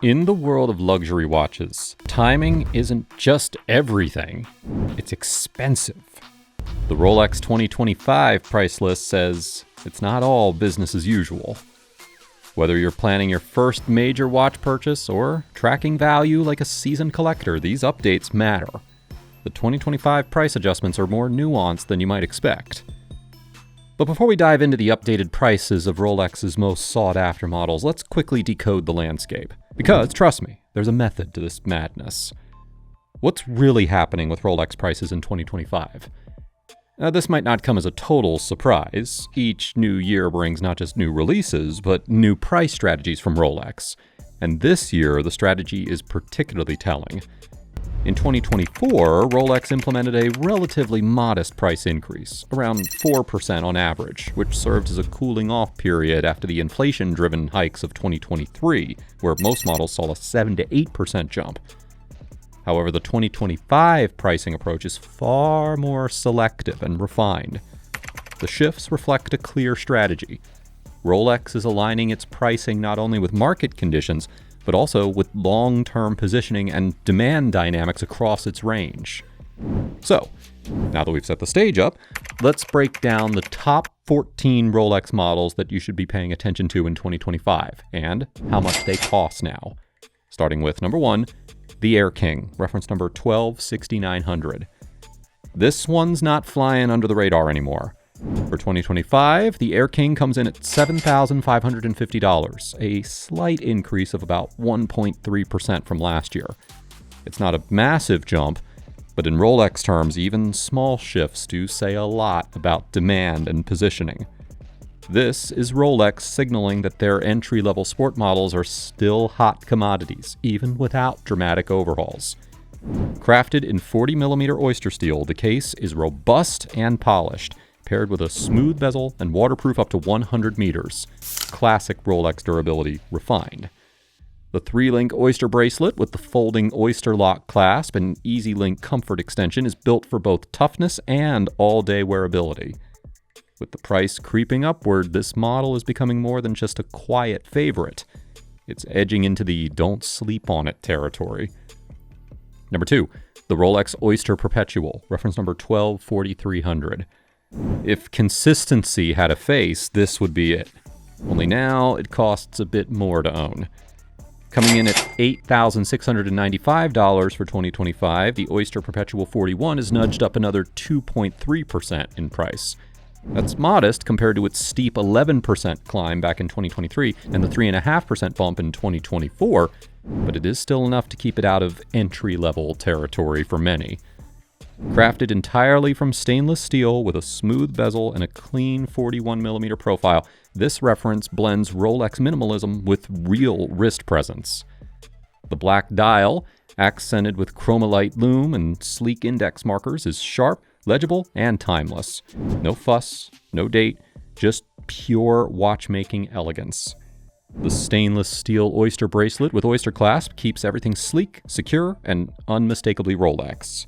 In the world of luxury watches, timing isn't just everything, it's expensive. The Rolex 2025 price list says it's not all business as usual. Whether you're planning your first major watch purchase or tracking value like a seasoned collector, these updates matter. The 2025 price adjustments are more nuanced than you might expect. But before we dive into the updated prices of Rolex's most sought-after models, let's quickly decode the landscape. Because, trust me, there's a method to this madness. What's really happening with Rolex prices in 2025? Now, this might not come as a total surprise. Each new year brings not just new releases, but new price strategies from Rolex. And this year, the strategy is particularly telling. In 2024, Rolex implemented a relatively modest price increase, around 4% on average, which served as a cooling-off period after the inflation-driven hikes of 2023, where most models saw a 7 to 8% jump. However, the 2025 pricing approach is far more selective and refined. The shifts reflect a clear strategy. Rolex is aligning its pricing not only with market conditions, but also with long-term positioning and demand dynamics across its range. So, now that we've set the stage up, let's break down the top 14 Rolex models that you should be paying attention to in 2025, and how much they cost now. Starting with number 1, the Air King, reference number 126900. This one's not flying under the radar anymore. For 2025, the Air King comes in at $7,550, a slight increase of about 1.3% from last year. It's not a massive jump, but in Rolex terms, even small shifts do say a lot about demand and positioning. This is Rolex signaling that their entry-level sport models are still hot commodities, even without dramatic overhauls. Crafted in 40mm Oyster steel, the case is robust and polished, paired with a smooth bezel and waterproof up to 100 meters. Classic Rolex durability refined. The 3-link Oyster bracelet with the folding Oyster lock clasp and Easy Link comfort extension is built for both toughness and all-day wearability. With the price creeping upward, this model is becoming more than just a quiet favorite. It's edging into the don't sleep on it territory. Number 2, the Rolex Oyster Perpetual, reference number 124300. If consistency had a face, this would be it. Only now, it costs a bit more to own. Coming in at $8,695 for 2025, the Oyster Perpetual 41 is nudged up another 2.3% in price. That's modest compared to its steep 11% climb back in 2023 and the 3.5% bump in 2024, but it is still enough to keep it out of entry-level territory for many. Crafted entirely from stainless steel with a smooth bezel and a clean 41mm profile, this reference blends Rolex minimalism with real wrist presence. The black dial, accented with chromolite lume and sleek index markers, is sharp, legible, and timeless. No fuss, no date, just pure watchmaking elegance. The stainless steel Oyster bracelet with Oyster clasp keeps everything sleek, secure, and unmistakably Rolex.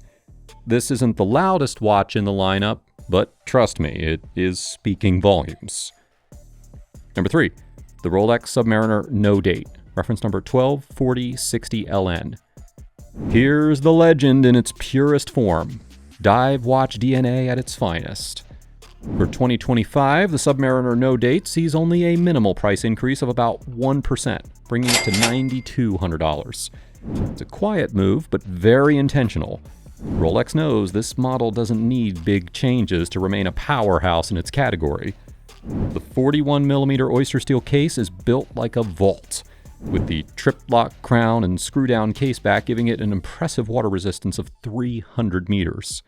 This isn't the loudest watch in the lineup, but trust me, it is speaking volumes. Number 3, the Rolex Submariner No Date, reference number 124060LN. Here's the legend in its purest form. Dive watch DNA at its finest. For 2025, the Submariner No Date sees only a minimal price increase of about 1%, bringing it to $9,200. It's a quiet move, but very intentional. Rolex knows this model doesn't need big changes to remain a powerhouse in its category. The 41mm Oyster steel case is built like a vault, with the trip-lock crown and screw-down case back giving it an impressive water resistance of 300 meters.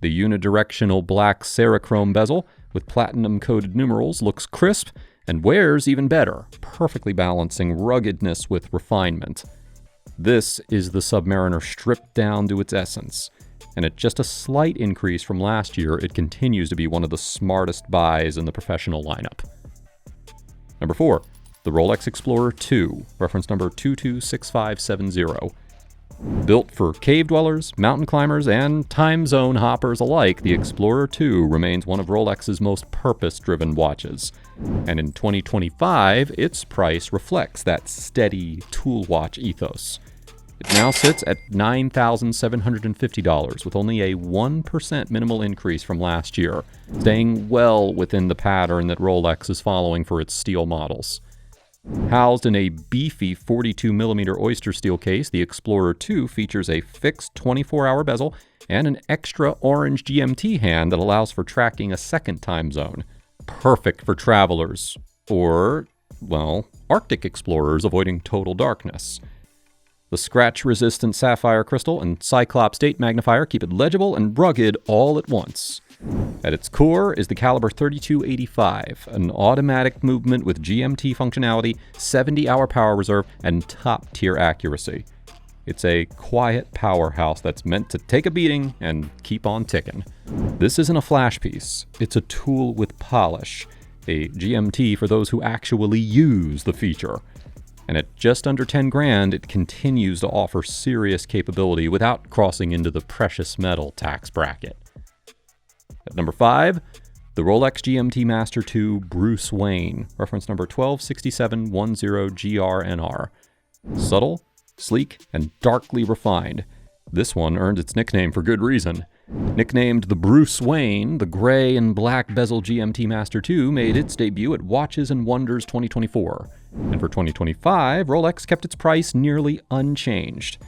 The unidirectional black Cerachrome bezel with platinum-coated numerals looks crisp and wears even better, perfectly balancing ruggedness with refinement. This is the Submariner stripped down to its essence, and at just a slight increase from last year, it continues to be one of the smartest buys in the professional lineup. Number 4, the Rolex Explorer 2, reference number 226570. Built for cave dwellers, mountain climbers, and time zone hoppers alike, the Explorer 2 remains one of Rolex's most purpose-driven watches. And in 2025, its price reflects that steady tool watch ethos. It now sits at $9,750, with only a 1% minimal increase from last year, staying well within the pattern that Rolex is following for its steel models. Housed in a beefy 42mm Oyster steel case, the Explorer 2 features a fixed 24-hour bezel and an extra orange GMT hand that allows for tracking a second time zone. Perfect for travelers, or, well, Arctic explorers avoiding total darkness. The scratch-resistant sapphire crystal and Cyclops date magnifier keep it legible and rugged all at once. At its core is the caliber 3285, an automatic movement with GMT functionality, 70-hour power reserve, and top-tier accuracy. It's a quiet powerhouse that's meant to take a beating and keep on ticking. This isn't a flash piece, it's a tool with polish, a GMT for those who actually use the feature. And at just under 10 grand, it continues to offer serious capability without crossing into the precious metal tax bracket. At number 5, the Rolex GMT Master 2 Bruce Wayne, reference number 126710GRNR. Subtle, sleek, and darkly refined. This one earned its nickname for good reason. Nicknamed the Bruce Wayne, the gray and black bezel GMT Master 2 made its debut at Watches and Wonders 2024. And for 2025, Rolex kept its price nearly unchanged.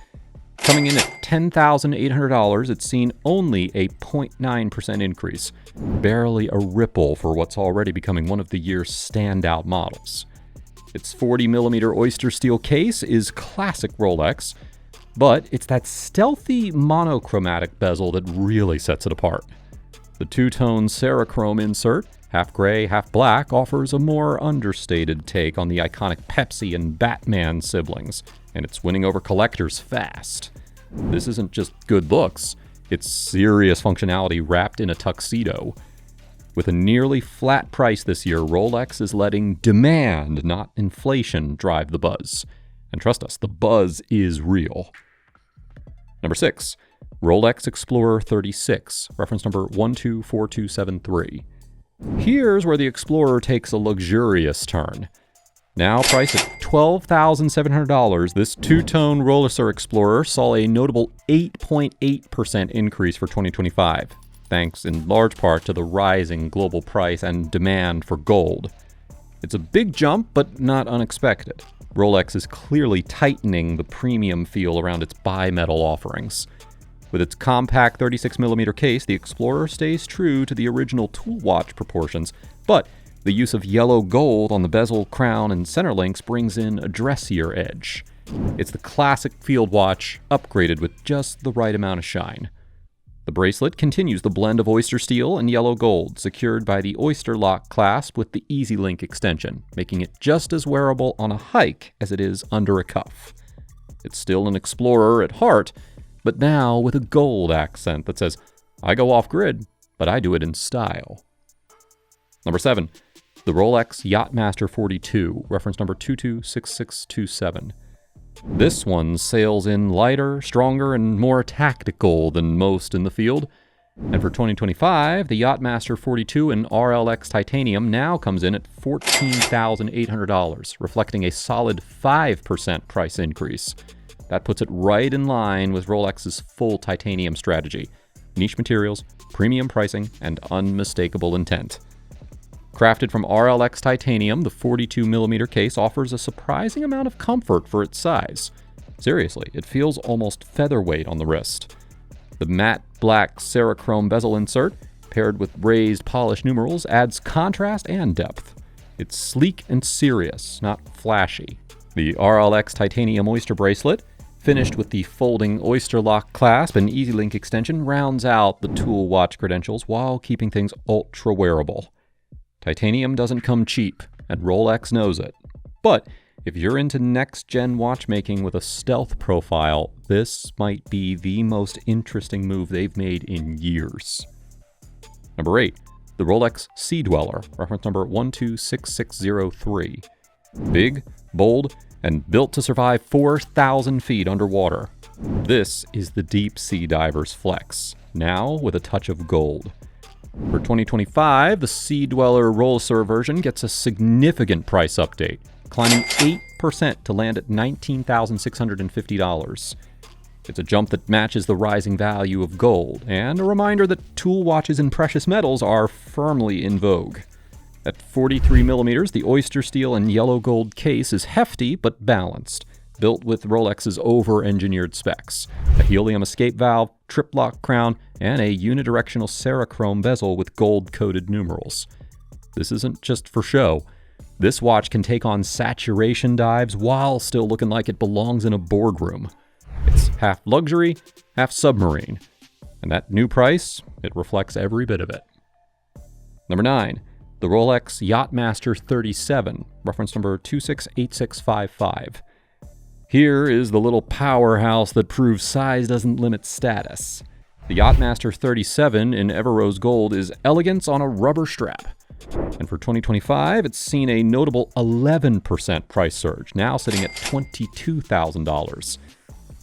Coming in at $10,800, it's seen only a 0.9% increase, barely a ripple for what's already becoming one of the year's standout models. Its 40mm Oyster steel case is classic Rolex, but it's that stealthy monochromatic bezel that really sets it apart. The two-tone Cerachrome insert, half gray, half black, offers a more understated take on the iconic Pepsi and Batman siblings, and it's winning over collectors fast. This isn't just good looks, it's serious functionality wrapped in a tuxedo. With a nearly flat price this year, Rolex is letting demand, not inflation, drive the buzz. And trust us, the buzz is real. Number 6, Rolex Explorer 36, reference number 124273. Here's where the Explorer takes a luxurious turn. Now priced at $12,700, this two-tone Rolex Explorer saw a notable 8.8% increase for 2025, thanks in large part to the rising global price and demand for gold. It's a big jump, but not unexpected. Rolex is clearly tightening the premium feel around its bimetal offerings. With its compact 36mm case, the Explorer stays true to the original tool watch proportions, but the use of yellow gold on the bezel, crown, and center links brings in a dressier edge. It's the classic field watch, upgraded with just the right amount of shine. The bracelet continues the blend of Oyster steel and yellow gold, secured by the Oyster lock clasp with the Easy Link extension, making it just as wearable on a hike as it is under a cuff. It's still an Explorer at heart, but now with a gold accent that says, I go off-grid, but I do it in style. Number 7, the Rolex Yacht-Master 42, reference number 226627. This one sails in lighter, stronger, and more tactical than most in the field. And for 2025, the Yacht-Master 42 in RLX titanium now comes in at $14,800, reflecting a solid 5% price increase. That puts it right in line with Rolex's full titanium strategy: niche materials, premium pricing, and unmistakable intent. Crafted from RLX titanium, the 42mm case offers a surprising amount of comfort for its size. Seriously, it feels almost featherweight on the wrist. The matte black Cerachrome bezel insert, paired with raised polished numerals, adds contrast and depth. It's sleek and serious, not flashy. The RLX titanium Oyster bracelet, finished with the folding Oyster lock clasp and Easy Link extension, rounds out the tool watch credentials while keeping things ultra wearable. Titanium doesn't come cheap, and Rolex knows it. But if you're into next-gen watchmaking with a stealth profile, this might be the most interesting move they've made in years. Number 8, the Rolex Sea Dweller, reference number 126603. Big, bold, and built to survive 4,000 feet underwater. This is the deep sea diver's flex, now with a touch of gold. For 2025, the Sea Dweller Rolex version gets a significant price update, climbing 8% to land at $19,650. It's a jump that matches the rising value of gold, and a reminder that tool watches and precious metals are firmly in vogue. At 43 millimeters, the Oyster steel and yellow gold case is hefty but balanced, built with Rolex's over-engineered specs: a helium escape valve, trip-lock crown, and a unidirectional Cerachrome bezel with gold-coated numerals. This isn't just for show. This watch can take on saturation dives while still looking like it belongs in a boardroom. It's half luxury, half submarine. And that new price, it reflects every bit of it. Number 9. The Rolex Yacht-Master 37, reference number 268655. Here is the little powerhouse that proves size doesn't limit status. The Yacht-Master 37 in Everose gold is elegance on a rubber strap. And for 2025, it's seen a notable 11% price surge, now sitting at $22,000.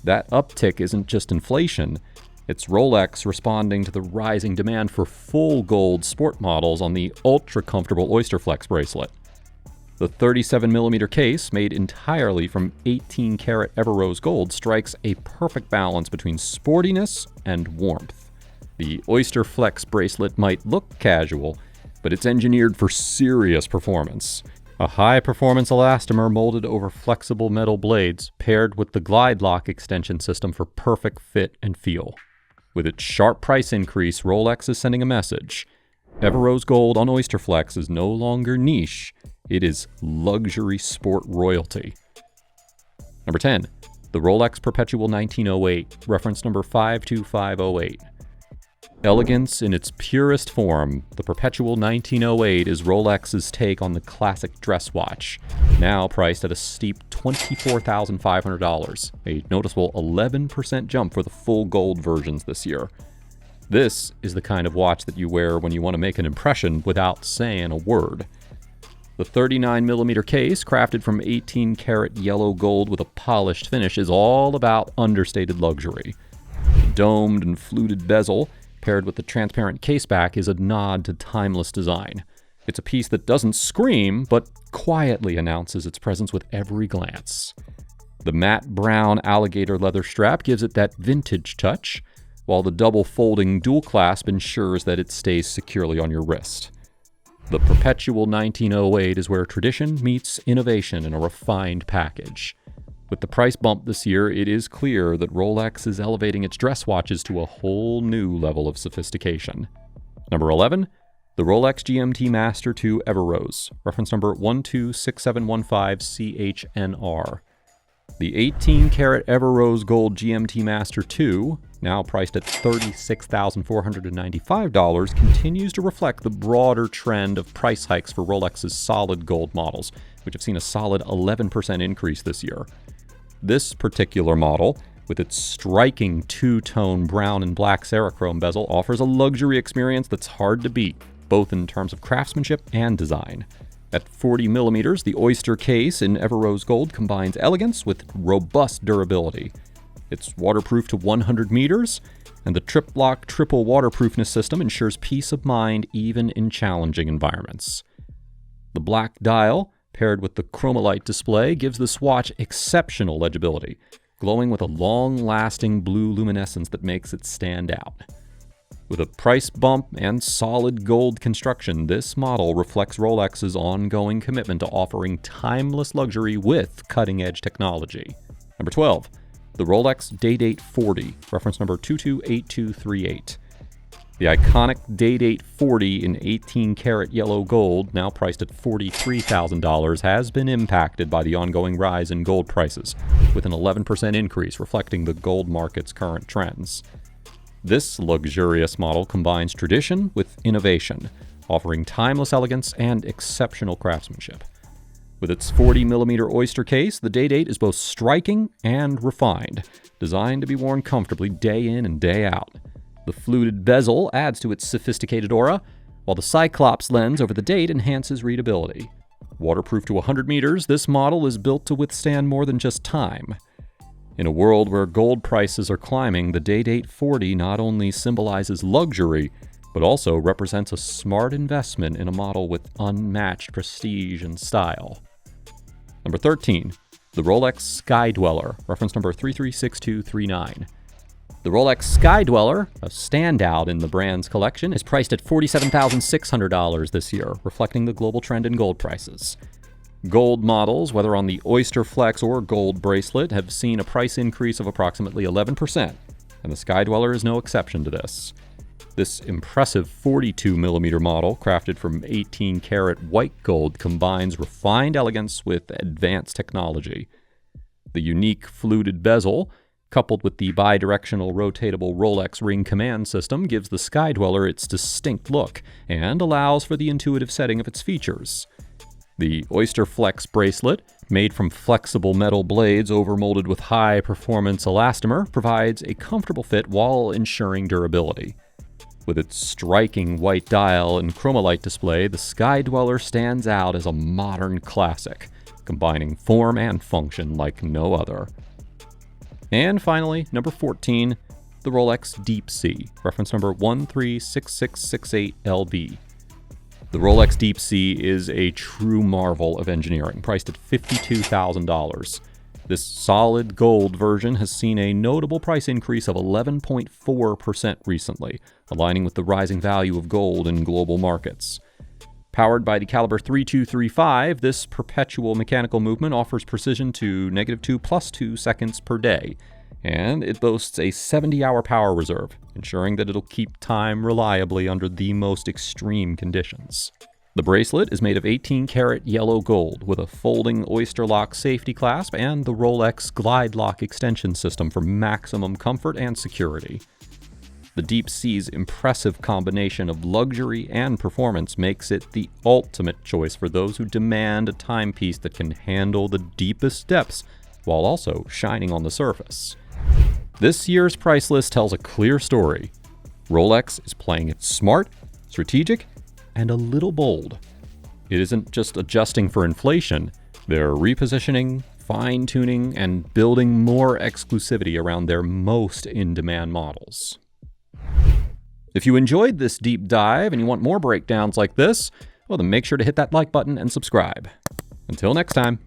That uptick isn't just inflation. It's Rolex responding to the rising demand for full gold sport models on the ultra-comfortable Oyster Flex bracelet. The 37mm case, made entirely from 18-karat Everose gold, strikes a perfect balance between sportiness and warmth. The Oyster Flex bracelet might look casual, but it's engineered for serious performance. A high-performance elastomer molded over flexible metal blades, paired with the glide lock extension system for perfect fit and feel. With its sharp price increase, Rolex is sending a message. Everose gold on Oyster Flex is no longer niche. It is luxury sport royalty. Number 10. The Rolex Perpetual 1908, reference number 52508. Elegance in its purest form, the Perpetual 1908 is Rolex's take on the classic dress watch, now priced at a steep $24,500, a noticeable 11% jump for the full gold versions this year. This is the kind of watch that you wear when you want to make an impression without saying a word. The 39mm case, crafted from 18-karat yellow gold with a polished finish, is all about understated luxury. The domed and fluted bezel, paired with the transparent caseback, is a nod to timeless design. It's a piece that doesn't scream, but quietly announces its presence with every glance. The matte brown alligator leather strap gives it that vintage touch, while the double folding dual clasp ensures that it stays securely on your wrist. The Perpetual 1908 is where tradition meets innovation in a refined package. With the price bump this year, it is clear that Rolex is elevating its dress watches to a whole new level of sophistication. Number 11, the Rolex GMT Master 2 Everose, reference number 126715CHNR. The 18-karat Everose Gold GMT Master 2, now priced at $36,495, continues to reflect the broader trend of price hikes for Rolex's solid gold models, which have seen a solid 11% increase this year. This particular model, with its striking two-tone brown and black Cerachrome bezel, offers a luxury experience that's hard to beat, both in terms of craftsmanship and design. At 40 millimeters, the Oyster case in Everose gold combines elegance with robust durability. It's waterproof to 100 meters, and the trip-lock triple waterproofness system ensures peace of mind even in challenging environments. The black dial, paired with the chromolite display, gives this watch exceptional legibility, glowing with a long-lasting blue luminescence that makes it stand out. With a price bump and solid gold construction, this model reflects Rolex's ongoing commitment to offering timeless luxury with cutting-edge technology. Number 12, the Rolex Day-Date 40, reference number 228238. The iconic Day-Date 40 in 18-karat yellow gold, now priced at $43,000, has been impacted by the ongoing rise in gold prices, with an 11% increase reflecting the gold market's current trends. This luxurious model combines tradition with innovation, offering timeless elegance and exceptional craftsmanship. With its 40mm Oyster case, the Day-Date is both striking and refined, designed to be worn comfortably day in and day out. The fluted bezel adds to its sophisticated aura, while the Cyclops lens over the date enhances readability. Waterproof to 100 meters, this model is built to withstand more than just time. In a world where gold prices are climbing, the Day-Date 40 not only symbolizes luxury, but also represents a smart investment in a model with unmatched prestige and style. Number 13, the Rolex Sky Dweller, reference number 336239. The Rolex Sky Dweller, a standout in the brand's collection, is priced at $47,600 this year, reflecting the global trend in gold prices. Gold models, whether on the Oyster Flex or gold bracelet, have seen a price increase of approximately 11%, and the Sky Dweller is no exception to this. This impressive 42mm model, crafted from 18-karat white gold, combines refined elegance with advanced technology. The unique fluted bezel, coupled with the bidirectional rotatable Rolex ring command system, gives the Sky Dweller its distinct look and allows for the intuitive setting of its features. The Oyster Flex bracelet, made from flexible metal blades overmolded with high-performance elastomer, provides a comfortable fit while ensuring durability. With its striking white dial and chromolite display, the Sky Dweller stands out as a modern classic, combining form and function like no other. And finally, number 14, the Rolex Deep Sea, reference number 136668LB. The Rolex Deep Sea is a true marvel of engineering, priced at $52,000. This solid gold version has seen a notable price increase of 11.4% recently, aligning with the rising value of gold in global markets. Powered by the caliber 3235, this perpetual mechanical movement offers precision to -2 + 2 seconds per day, and it boasts a 70-hour power reserve, ensuring that it'll keep time reliably under the most extreme conditions. The bracelet is made of 18-karat yellow gold with a folding Oyster lock safety clasp and the Rolex Glide Lock extension system for maximum comfort and security. The Deep Sea's impressive combination of luxury and performance makes it the ultimate choice for those who demand a timepiece that can handle the deepest depths while also shining on the surface. This year's price list tells a clear story. Rolex is playing it smart, strategic, and a little bold. It isn't just adjusting for inflation, they're repositioning, fine-tuning, and building more exclusivity around their most in-demand models. If you enjoyed this deep dive and you want more breakdowns like this, well then make sure to hit that like button and subscribe. Until next time.